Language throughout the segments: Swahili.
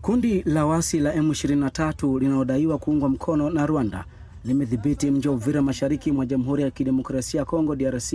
Kundi la waasi la M23 linalodaiwa kuungwa mkono na Rwanda limedhibiti mji wa Uvira mashariki mwa Jamhuri ya Kidemokrasia ya Kongo DRC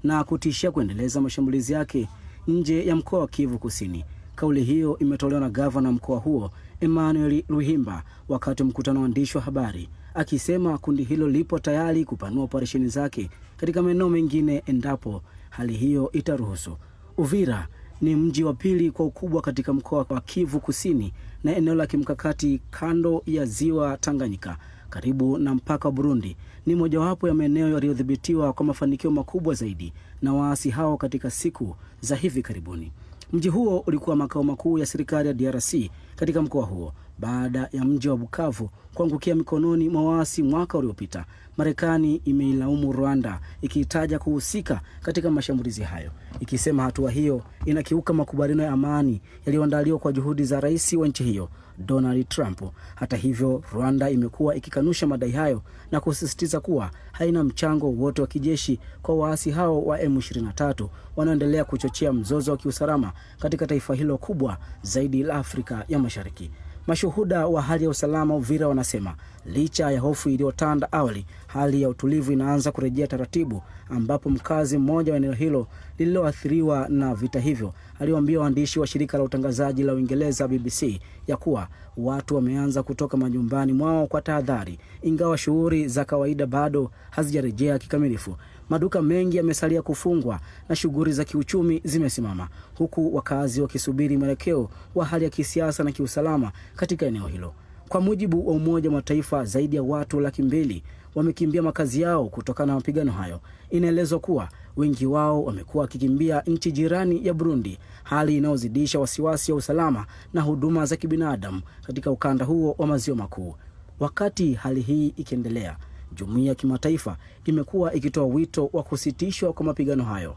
na kutishia kuendeleza mashambulizi yake nje ya mkoa wa Kivu Kusini. Kauli hiyo imetolewa na gavana mkoa huo Emmanuel Ruhimba wakati wa mkutano wa waandishi wa habari, akisema kundi hilo lipo tayari kupanua operesheni zake katika maeneo mengine endapo hali hiyo itaruhusu. Uvira ni mji wa pili kwa ukubwa katika mkoa wa Kivu Kusini na eneo la kimkakati kando ya ziwa Tanganyika karibu na mpaka wa Burundi. Ni mojawapo ya maeneo yaliyodhibitiwa kwa mafanikio makubwa zaidi na waasi hao katika siku za hivi karibuni. Mji huo ulikuwa makao makuu ya serikali ya DRC katika mkoa huo baada ya mji wa Bukavu kuangukia mikononi mwa waasi mwaka uliopita. Marekani imeilaumu Rwanda ikitaja kuhusika katika mashambulizi hayo, ikisema hatua hiyo inakiuka makubaliano ya amani yaliyoandaliwa kwa juhudi za rais wa nchi hiyo Donald Trump. Hata hivyo, Rwanda imekuwa ikikanusha madai hayo na kusisitiza kuwa haina mchango wote wa kijeshi kwa waasi hao wa M23 wanaoendelea kuchochea mzozo wa kiusalama katika taifa hilo kubwa zaidi la Afrika ya Mashariki. Mashuhuda wa hali ya usalama Uvira wanasema licha ya hofu iliyotanda awali, hali ya utulivu inaanza kurejea taratibu, ambapo mkazi mmoja wa eneo hilo lililoathiriwa na vita hivyo aliwaambia waandishi wa shirika la utangazaji la Uingereza BBC ya kuwa watu wameanza kutoka majumbani mwao kwa tahadhari, ingawa shughuli za kawaida bado hazijarejea kikamilifu. Maduka mengi yamesalia kufungwa na shughuli za kiuchumi zimesimama, huku wakazi wakisubiri mwelekeo wa hali ya kisiasa na kiusalama katika eneo hilo. Kwa mujibu wa Umoja wa Mataifa, zaidi ya watu 200,000 wamekimbia makazi yao kutokana na mapigano hayo. Inaelezwa kuwa wengi wao wamekuwa wakikimbia nchi jirani ya Burundi, hali inayozidisha wasiwasi wa usalama na huduma za kibinadamu katika ukanda huo wa maziwa makuu. Wakati hali hii ikiendelea, jumuiya ya kimataifa imekuwa ikitoa wito wa kusitishwa kwa mapigano hayo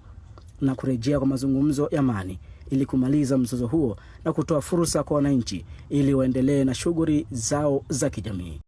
na kurejea kwa mazungumzo ya amani ili kumaliza mzozo huo na kutoa fursa kwa wananchi ili waendelee na shughuli zao za kijamii.